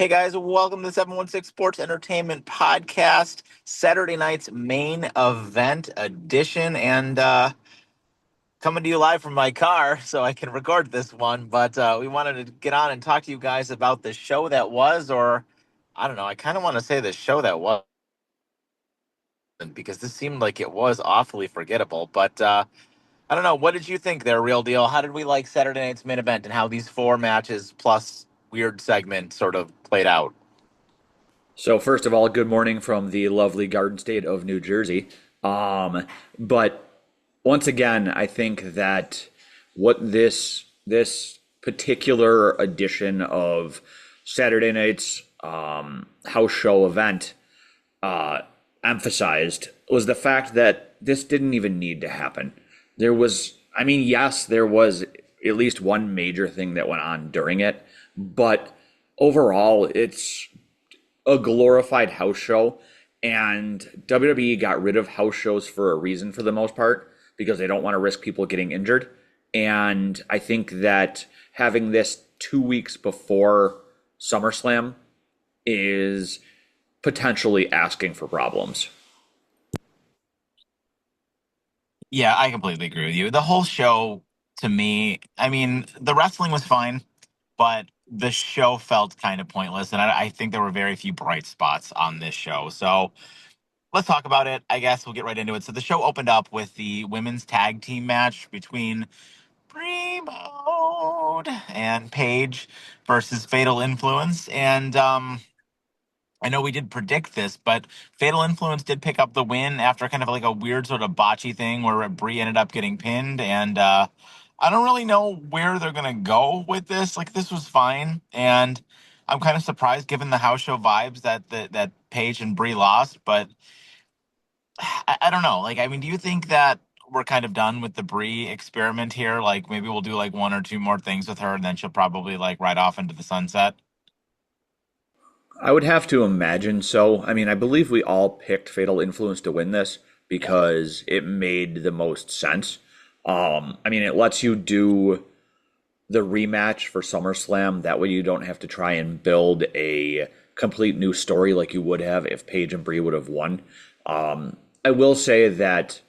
Hey guys, welcome to the 716 Sports Entertainment Podcast, Saturday night's main event edition, and coming to you live from my car so I can record this one. But we wanted to get on and talk to you guys about the show that was, or I don't know, I kind of want to say the show that was because this seemed like it was awfully forgettable. But I don't know, what did you think there, Real Deal? How did we like Saturday night's main event and how these four matches plus weird segment sort of played out? So first of all, good morning from the lovely Garden State of New Jersey. But once again, I think that what this particular edition of Saturday night's house show event uh, emphasized was the fact that this didn't even need to happen. I mean, yes, there was at least one major thing that went on during it, but overall, it's a glorified house show, and WWE got rid of house shows for a reason for the most part because they don't want to risk people getting injured. And I think that having this 2 weeks before SummerSlam is potentially asking for problems. Yeah, I completely agree with you. The whole show, to me, I mean, the wrestling was fine, but the show felt kind of pointless. And I think there were very few bright spots on this show. So let's talk about it. I guess we'll get right into it. So the show opened up with the women's tag team match between Primo and Paige versus Fatal Influence. And I know we did predict this, but Fatal Influence did pick up the win after kind of like a weird sort of botchy thing where Brie ended up getting pinned. And I don't really know where they're gonna go with this. Like this was fine, and I'm kind of surprised given the house show vibes that Paige and Brie lost. But I don't know. Like, I mean, do you think that we're kind of done with the Brie experiment here? Like maybe we'll do like one or two more things with her, and then she'll probably like ride off into the sunset. I would have to imagine so. I mean, I believe we all picked Fatal Influence to win this because it made the most sense. I mean, it lets you do the rematch for SummerSlam. That way, you don't have to try and build a complete new story like you would have if Paige and Brie would have won. I will say that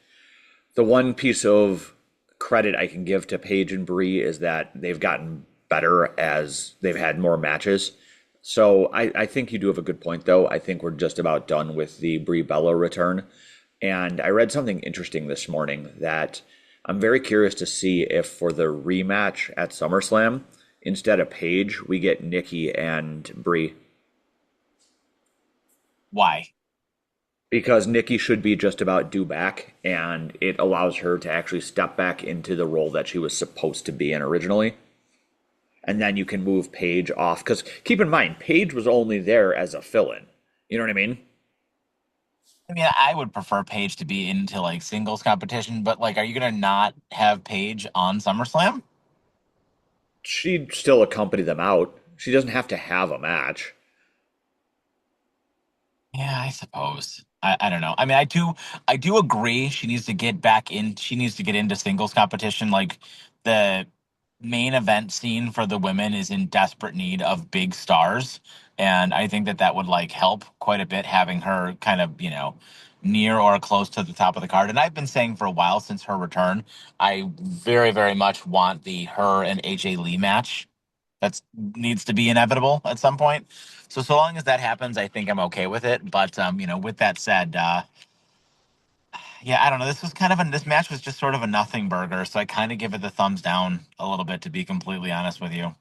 the one piece of credit I can give to Paige and Brie is that they've gotten better as they've had more matches. So I think you do have a good point, though. I think we're just about done with the Brie Bella return. And I read something interesting this morning that I'm very curious to see if for the rematch at SummerSlam, instead of Paige, we get Nikki and Brie. Why? Because Nikki should be just about due back, and it allows her to actually step back into the role that she was supposed to be in originally. And then you can move Paige off. Because keep in mind, Paige was only there as a fill in. You know what I mean? I mean, I would prefer Paige to be into like singles competition, but like, are you gonna not have Paige on SummerSlam? She'd still accompany them out. She doesn't have to have a match. Yeah, I suppose. I don't know. I mean, I do agree she needs to get back in. She needs to get into singles competition. Like the main event scene for the women is in desperate need of big stars, and I think that that would like help quite a bit having her kind of near or close to the top of the card. And I've been saying for a while since her return, I very much want the her and AJ Lee match. That's needs to be inevitable at some point. So long as that happens, I think I'm okay with it. But with that said, yeah, I don't know. This match was just sort of a nothing burger, so I kind of give it the thumbs down a little bit, to be completely honest with you.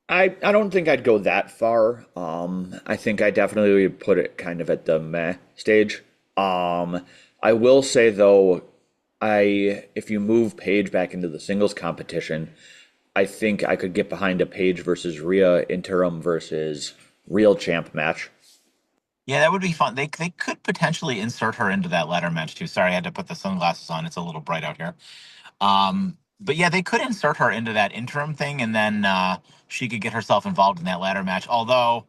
I don't think I'd go that far. I think I definitely would put it kind of at the meh stage. I will say though, if you move Paige back into the singles competition, I think I could get behind a Paige versus Rhea interim versus real champ match. Yeah, that would be fun. They could potentially insert her into that ladder match too. Sorry, I had to put the sunglasses on. It's a little bright out here. But yeah, they could insert her into that interim thing, and then she could get herself involved in that ladder match. Although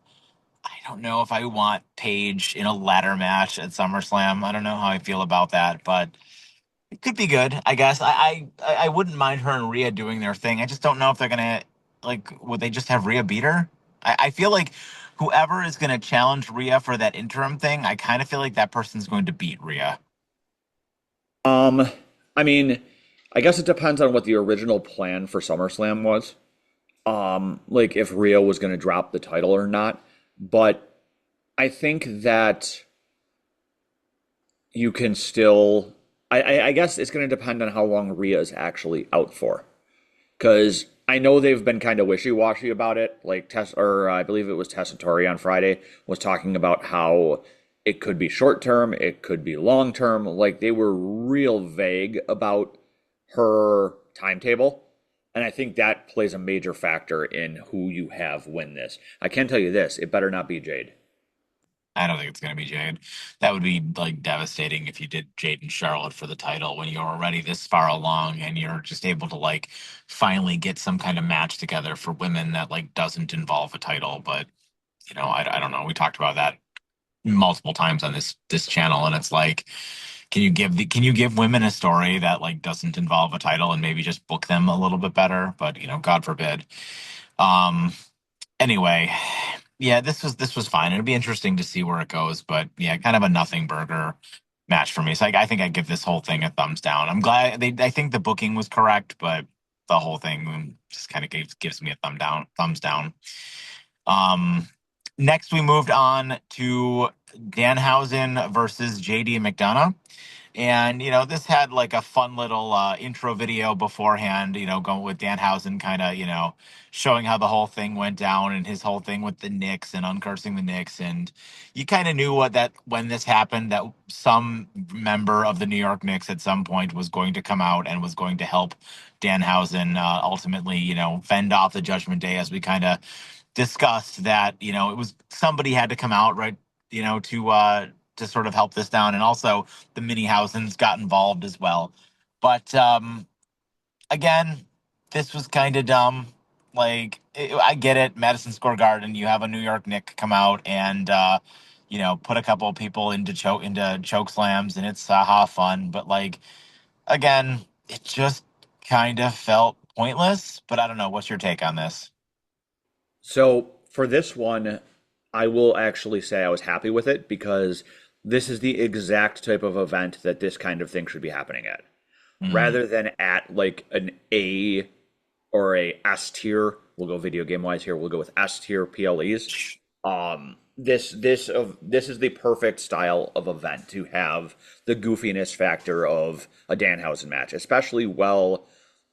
I don't know if I want Paige in a ladder match at SummerSlam. I don't know how I feel about that, but it could be good. I guess I wouldn't mind her and Rhea doing their thing. I just don't know if they're gonna like. Would they just have Rhea beat her? I feel like whoever is going to challenge Rhea for that interim thing, I kind of feel like that person's going to beat Rhea. Um, I mean, I guess it depends on what the original plan for SummerSlam was. Like if Rio was going to drop the title or not. But I think that you can still. I guess it's going to depend on how long Rhea is actually out for. Because I know they've been kind of wishy-washy about it. Like Tess, or I believe it was Tessatori on Friday was talking about how it could be short term, it could be long term. Like they were real vague about her timetable. And I think that plays a major factor in who you have win this. I can tell you this, it better not be Jade. I don't think it's going to be Jade. That would be like devastating if you did Jade and Charlotte for the title when you're already this far along and you're just able to like finally get some kind of match together for women that like doesn't involve a title. But I don't know. We talked about that multiple times on this channel, and it's like, can you give women a story that like doesn't involve a title and maybe just book them a little bit better? But God forbid. Um, Anyway, yeah, this was fine. It'll be interesting to see where it goes, but yeah, kind of a nothing burger match for me. So I think I give this whole thing a thumbs down. I'm glad I think the booking was correct, but the whole thing just kind of gives me a thumbs down. Um, Next we moved on to Danhausen versus JD McDonough. And this had like a fun little intro video beforehand, going with Danhausen kind of, showing how the whole thing went down and his whole thing with the Knicks and uncursing the Knicks. And you kind of knew when this happened, that some member of the New York Knicks at some point was going to come out and was going to help Danhausen ultimately, fend off the Judgment Day, as we kind of discussed that, it was somebody had to come out, right, to sort of help this down. And also the mini Housens got involved as well. But again, this was kind of dumb. Like, I get it, Madison Square Garden. You have a New York Nick come out and put a couple of people into choke slams, and it's fun. But like, again, it just kind of felt pointless. But I don't know. What's your take on this? So for this one, I will actually say I was happy with it because this is the exact type of event that this kind of thing should be happening at. Mm. Rather than at like an A or a S tier, we'll go video game wise here, we'll go with S tier PLEs. This is the perfect style of event to have the goofiness factor of a Danhausen match, especially while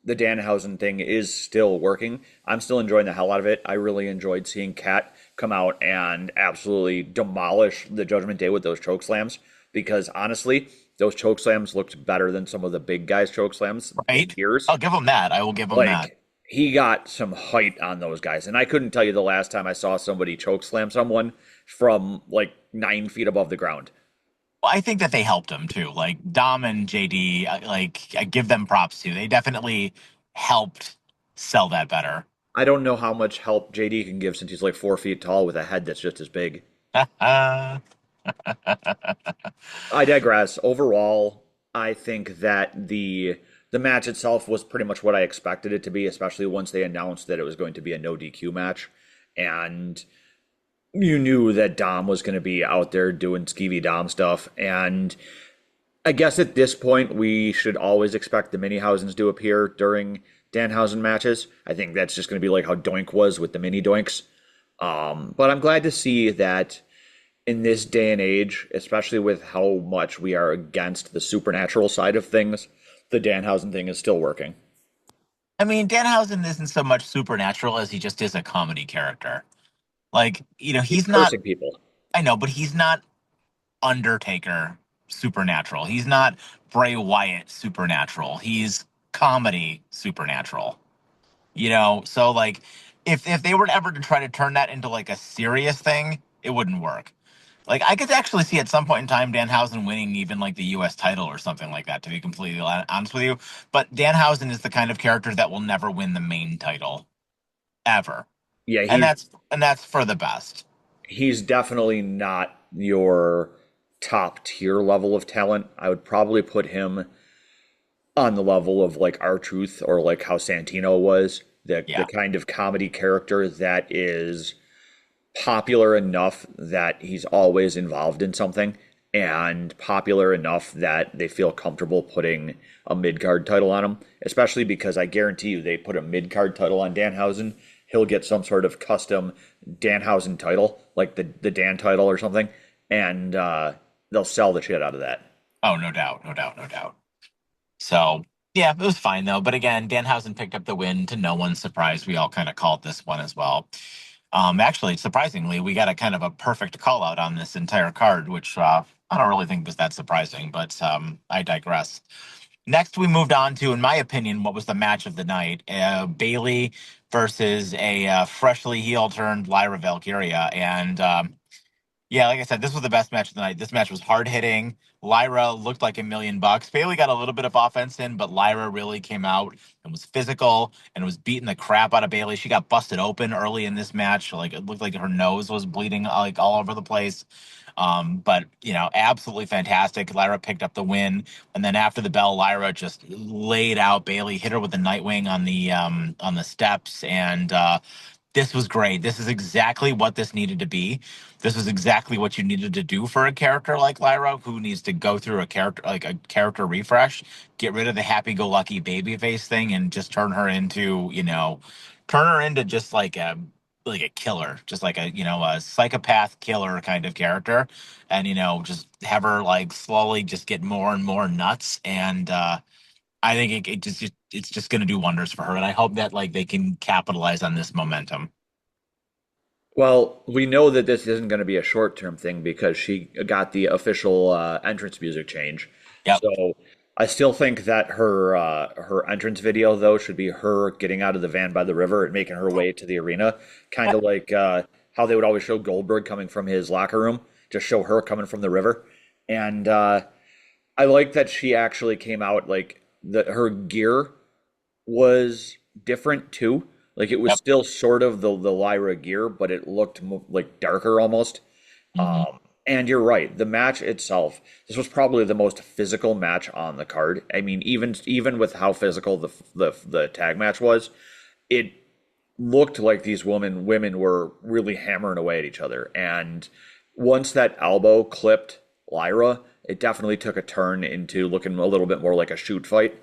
the Danhausen thing is still working. I'm still enjoying the hell out of it. I really enjoyed seeing Kat come out and absolutely demolish the Judgment Day with those choke slams because honestly, those choke slams looked better than some of the big guys' choke slams in Right? years. I'll give him that. I will give him that. Like he got some height on those guys, and I couldn't tell you the last time I saw somebody choke slam someone from like 9 feet above the ground. Well, I think that they helped him too. Like Dom and JD, like I give them props too. They definitely helped sell that better. I don't know how much help JD can give since he's like 4 feet tall with a head that's just as big. I digress. Overall, I think that the match itself was pretty much what I expected it to be, especially once they announced that it was going to be a no DQ match. And you knew that Dom was going to be out there doing skeevy Dom stuff. And I guess at this point, we should always expect the mini Housens to appear during Danhausen matches. I think that's just going to be like how Doink was with the mini Doinks. But I'm glad to see that in this day and age, especially with how much we are against the supernatural side of things, the Danhausen thing is still working. I mean, Danhausen isn't so much supernatural as he just is a comedy character. Like, He's he's not, cursing people. I know, but he's not Undertaker supernatural. He's not Bray Wyatt supernatural. He's comedy supernatural. So like if they were ever to try to turn that into like a serious thing, it wouldn't work. Like I could actually see at some point in time Danhausen winning even like the US title or something like that, to be completely honest with you. But Danhausen is the kind of character that will never win the main title ever. Yeah, And that's for the best. he's definitely not your top tier level of talent. I would probably put him on the level of like R Truth or like how Santino was, the Yeah. kind of comedy character that is popular enough that he's always involved in something, and popular enough that they feel comfortable putting a mid card title on him. Especially because I guarantee you, they put a mid card title on Danhausen, he'll get some sort of custom Danhausen title, like the Dan title or something, and they'll sell the shit out of that. Oh, no doubt, no doubt, no doubt. So yeah, it was fine though. But again, Danhausen picked up the win to no one's surprise. We all kind of called this one as well. Actually, surprisingly, we got a kind of a perfect call out on this entire card, which I don't really think was that surprising, but I digress. Next, we moved on to, in my opinion, what was the match of the night: Bailey versus a freshly heel turned Lyra Valkyria, and yeah, like I said, this was the best match of the night. This match was hard hitting. Lyra looked like $1 million. Bailey got a little bit of offense in, but Lyra really came out and was physical and was beating the crap out of Bailey. She got busted open early in this match. Like it looked like her nose was bleeding like all over the place. But absolutely fantastic. Lyra picked up the win, and then after the bell, Lyra just laid out Bailey, hit her with the Nightwing on the steps, and this was great. This is exactly what this needed to be. This is exactly what you needed to do for a character like Lyra, who needs to go through a character refresh, get rid of the happy-go-lucky babyface thing, and just turn her into just like a killer, just like a psychopath killer kind of character, and just have her like slowly just get more and more nuts. And I think it's just going to do wonders for her, and I hope that like they can capitalize on this momentum. Well, we know that this isn't going to be a short term thing because she got the official entrance music change. Yep. So I still think that her entrance video though should be her getting out of the van by the river and making her way to the arena, kind of like how they would always show Goldberg coming from his locker room, just show her coming from the river. And I like that she actually came out like her gear was different too. Like it was Yep. still sort of the Lyra gear, but it looked like darker almost. Hmm. And you're right, the match itself, this was probably the most physical match on the card. I mean, even with how physical the tag match was, it looked like these women were really hammering away at each other. And once that elbow clipped Lyra, it definitely took a turn into looking a little bit more like a shoot fight.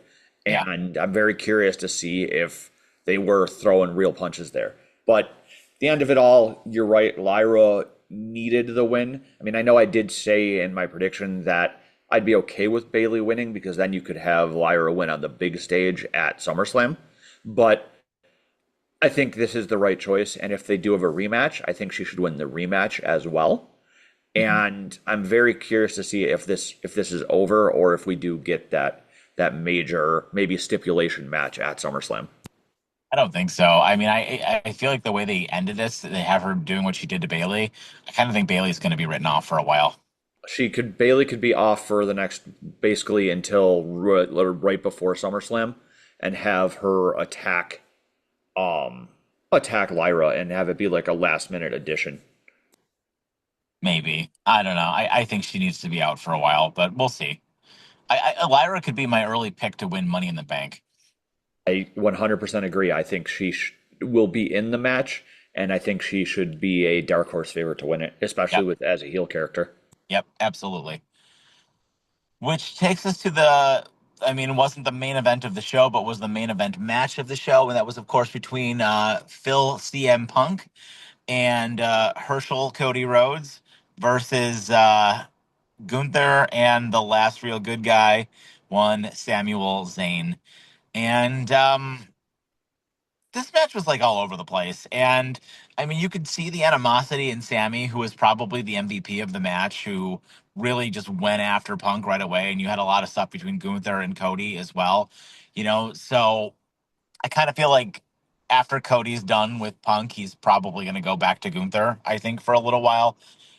Yeah. And I'm very curious to see if they were throwing real punches there. But at the end of it all, you're right. Lyra needed the win. I mean, I know I did say in my prediction that I'd be okay with Bailey winning because then you could have Lyra win on the big stage at SummerSlam. But I think this is the right choice. And if they do have a rematch, I think she should win the rematch as well. Mhm. And I'm very curious to see if this is over or if we do get that major maybe stipulation match at SummerSlam. I don't think so. I mean, I feel like the way they ended this, they have her doing what she did to Bailey. I kind of think Bailey's going to be written off for a while. Bailey could be off for the next basically until right before SummerSlam and have her um attack Lyra and have it be like a last minute addition. Maybe. I don't know. I think she needs to be out for a while, but we'll see. Lyra could be my early pick to win Money in the Bank. I 100% agree. I think will be in the match and I think she should be a dark horse favorite to win it, especially Yep. with as a heel character. Yep. Absolutely. Which takes us to the, I mean, it wasn't the main event of the show, but was the main event match of the show. And that was, of course, between Phil CM Punk and Herschel Cody Rhodes versus Gunther and the last real good guy, one Samuel Zayn. And this match was like all over the place. And I mean, you could see the animosity in Sammy, who was probably the MVP of the match, who really just went after Punk right away. And you had a lot of stuff between Gunther and Cody as well. So I kind of feel like after Cody's done with Punk, he's probably going to go back to Gunther, I think, for a little while.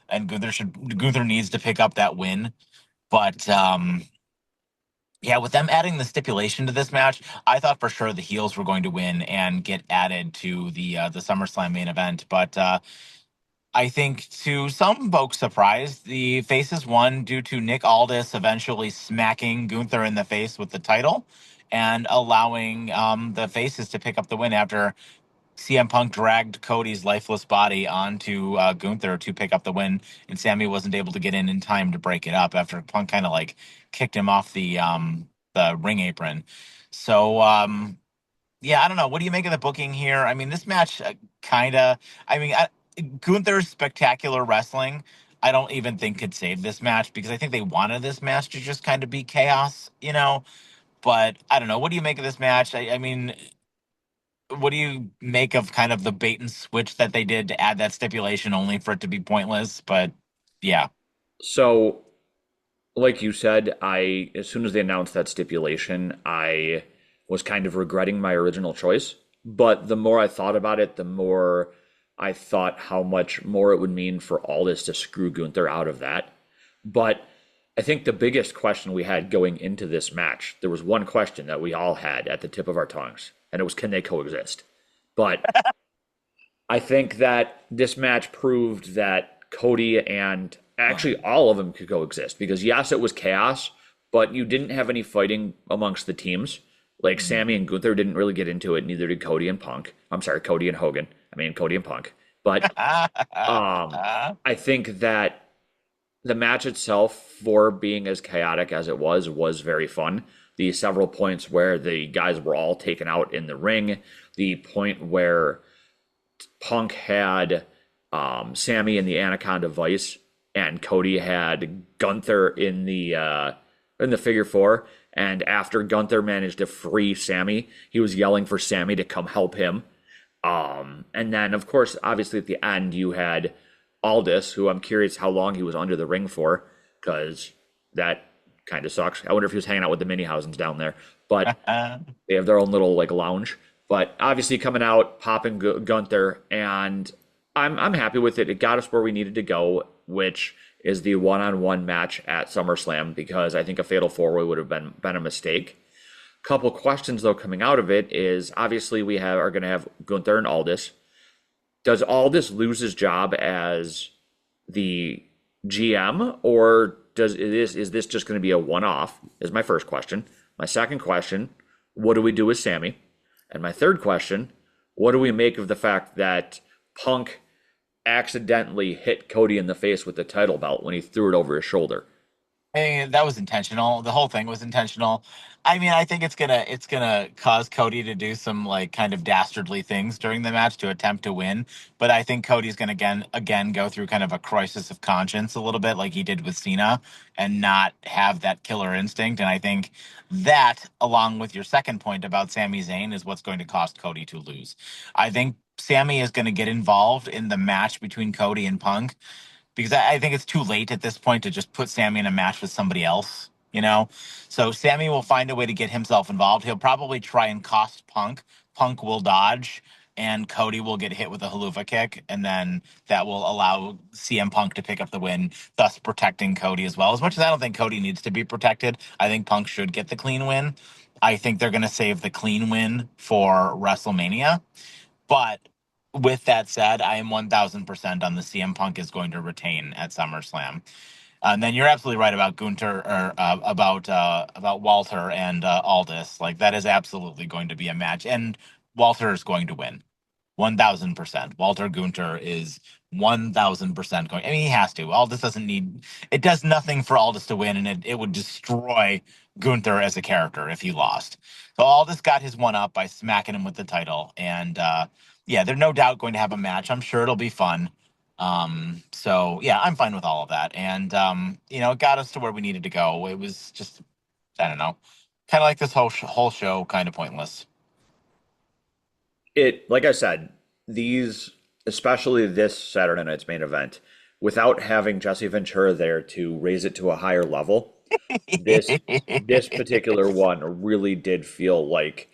And Gunther needs to pick up that win. But yeah, with them adding the stipulation to this match, I thought for sure the heels were going to win and get added to the SummerSlam main event. But I think to some folks' surprise, the faces won due to Nick Aldis eventually smacking Gunther in the face with the title and allowing the faces to pick up the win after CM Punk dragged Cody's lifeless body onto Gunther to pick up the win, and Sammy wasn't able to get in time to break it up after Punk kind of like kicked him off the ring apron. So yeah, I don't know. What do you make of the booking here? I mean, this match kind of. I mean, Gunther's spectacular wrestling. I don't even think could save this match because I think they wanted this match to just kind of be chaos, you know. But I don't know. What do you make of this match? I mean, what do you make of kind of the bait and switch that they did to add that stipulation only for it to be pointless? But yeah. So, like you said, I as soon as they announced that stipulation, I was kind of regretting my original choice. But the more I thought about it, the more I thought how much more it would mean for Aldis to screw Gunther out of that. But I think the biggest question we had going into this match, there was one question that we all had at the tip of our tongues, and it was can they coexist? But I think that this match proved that Cody and actually all of them could coexist because yes, it was chaos, but you didn't have any fighting amongst the teams. Like Sammy and Gunther didn't really get into it, neither did Cody and Punk. I'm sorry, Cody and Hogan. I mean Cody and Punk. But I think that the match itself, for being as chaotic as it was very fun. The several points where the guys were all taken out in the ring, the point where Punk had Sammy in the Anaconda Vice, and Cody had Gunther in the figure four. And after Gunther managed to free Sammy, he was yelling for Sammy to come help him. And then, of course, obviously at the end, you had Aldis, who I'm curious how long he was under the ring for, because that kind of sucks. I wonder if he was hanging out with the Minihausens down there. But they have their own little like lounge. But obviously coming out, popping Gunther, and I'm happy with it. It got us where we needed to go, which is the one-on-one match at SummerSlam, because I think a Fatal 4-Way would have been a mistake. Couple questions though coming out of it is obviously we are going to have Gunther and Aldis. Does Aldis lose his job as the GM, or is this just going to be a one-off? Is my first question. My second question, what do we do with Sammy? And my third question, what do we make of the fact that Punk accidentally hit Cody in the face with the title belt when he threw it over his shoulder? I mean, that was intentional. The whole thing was intentional. I mean, I think it's gonna cause Cody to do some like kind of dastardly things during the match to attempt to win. But I think Cody's gonna again go through kind of a crisis of conscience a little bit, like he did with Cena, and not have that killer instinct. And I think that, along with your second point about Sami Zayn, is what's going to cost Cody to lose. I think Sammy is going to get involved in the match between Cody and Punk because I think it's too late at this point to just put Sammy in a match with somebody else, you know? So Sammy will find a way to get himself involved. He'll probably try and cost Punk. Punk will dodge, and Cody will get hit with a haluva kick, and then that will allow CM Punk to pick up the win, thus protecting Cody as well. As much as I don't think Cody needs to be protected, I think Punk should get the clean win. I think they're going to save the clean win for WrestleMania. But with that said, I am 1000% on the CM Punk is going to retain at SummerSlam. And then you're absolutely right about Gunter or about Walter and Aldis. Like that is absolutely going to be a match, and Walter is going to win. 1000%. Walter Gunter is 1000% going. I mean, he has to. Aldis doesn't need. It does nothing for Aldis to win, and it would destroy Gunter as a character if he lost. So Aldis got his one up by smacking him with the title, and yeah, they're no doubt going to have a match. I'm sure it'll be fun. So yeah, I'm fine with all of that, and it got us to where we needed to go. It was just, I don't know, kind of like this whole show, kind of pointless. Like I said, these, especially this Saturday night's main event, without having Jesse Ventura there to raise it to a higher level, this this particular one really did feel like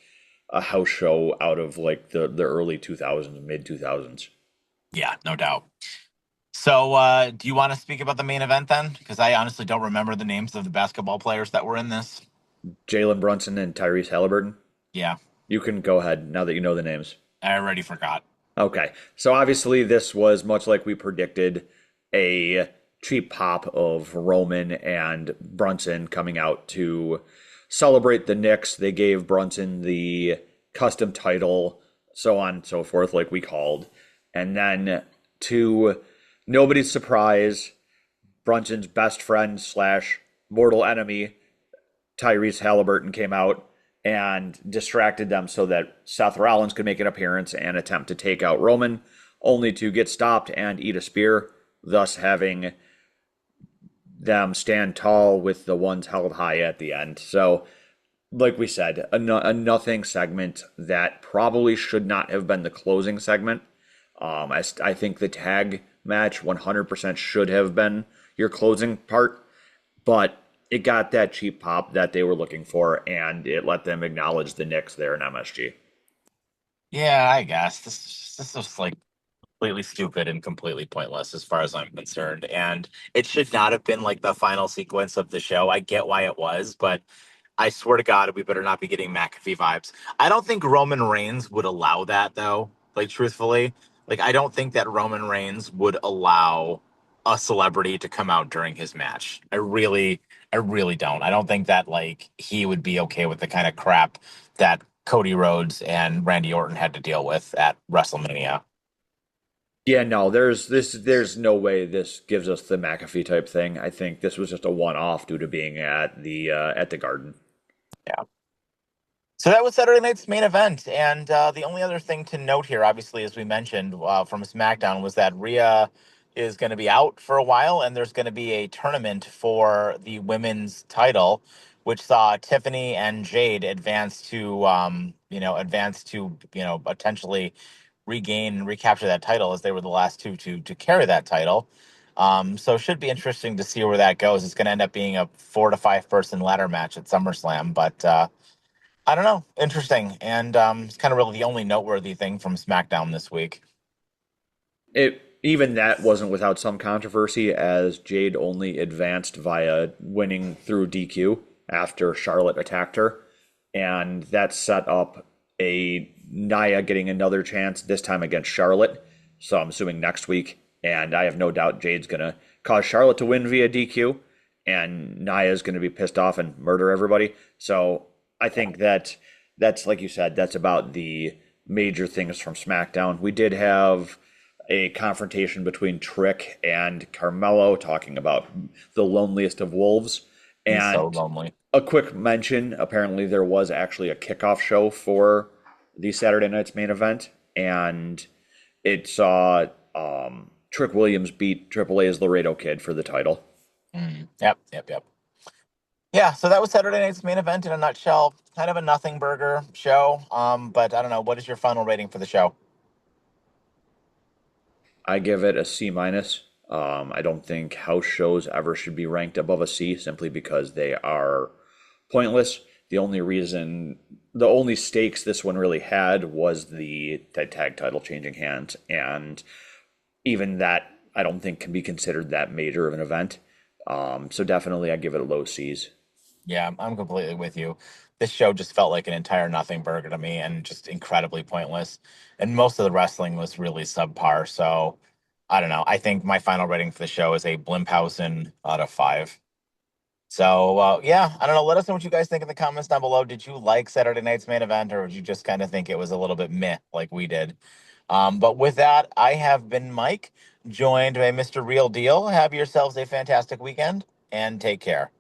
a house show out of like the early 2000s, mid 2000s. Yeah, no doubt. So, do you want to speak about the main event then? Because I honestly don't remember the names of the basketball players that were in this. Jalen Brunson and Tyrese Halliburton. Yeah, You can go ahead now that you know the names. I already forgot. Okay. So obviously this was much like we predicted, a cheap pop of Roman and Brunson coming out to celebrate the Knicks. They gave Brunson the custom title so on and so forth, like we called. And then to nobody's surprise, Brunson's best friend slash mortal enemy, Tyrese Halliburton, came out and distracted them so that Seth Rollins could make an appearance and attempt to take out Roman, only to get stopped and eat a spear, thus having them stand tall with the ones held high at the end. So, like we said, a nothing segment that probably should not have been the closing segment. I think the tag match 100% should have been your closing part, but it got that cheap pop that they were looking for, and it let them acknowledge the Knicks there in MSG. Yeah, I guess this is like completely stupid and completely pointless as far as I'm concerned. And it should not have been like the final sequence of the show. I get why it was, but I swear to God, we better not be getting McAfee vibes. I don't think Roman Reigns would allow that, though. Like, truthfully, like I don't think that Roman Reigns would allow a celebrity to come out during his match. I really don't. I don't think that like he would be okay with the kind of crap that Cody Rhodes and Randy Orton had to deal with at WrestleMania. Yeah, no, there's no way this gives us the McAfee type thing. I think this was just a one off due to being at the Garden. Yeah. So that was Saturday night's main event, and the only other thing to note here, obviously, as we mentioned from SmackDown, was that Rhea is going to be out for a while, and there's going to be a tournament for the women's title, which saw Tiffany and Jade advance to potentially regain and recapture that title as they were the last two to carry that title. So it should be interesting to see where that goes. It's going to end up being a 4 to 5 person ladder match at SummerSlam, but. I don't know. Interesting. And it's kind of really the only noteworthy thing from SmackDown this week. It even that wasn't without some controversy, as Jade only advanced via winning through DQ after Charlotte attacked her, and that set up a Nia getting another chance, this time against Charlotte. So I'm assuming next week, and I have no doubt Jade's gonna cause Charlotte to win via DQ, and Nia's gonna be pissed off and murder everybody. So I think that that's like you said, that's about the major things from SmackDown. We did have a confrontation between Trick and Carmelo talking about the loneliest of wolves. He's so And lonely. a quick mention, apparently there was actually a kickoff show for the Saturday night's main event, and it saw Trick Williams beat Triple A's Laredo Kid for the title. Yep, yep, yep. Yeah, so that was Saturday night's main event in a nutshell. Kind of a nothing burger show. But I don't know. What is your final rating for the show? I give it a C minus. I don't think house shows ever should be ranked above a C simply because they are pointless. The only stakes this one really had was the tag title changing hands, and even that I don't think can be considered that major of an event. So definitely, I give it a low C's. Yeah, I'm completely with you. This show just felt like an entire nothing burger to me and just incredibly pointless. And most of the wrestling was really subpar. So I don't know. I think my final rating for the show is a Blimphausen out of 5. So yeah, I don't know. Let us know what you guys think in the comments down below. Did you like Saturday night's main event, or did you just kind of think it was a little bit meh like we did? But with that, I have been Mike, joined by Mr. Real Deal. Have yourselves a fantastic weekend and take care.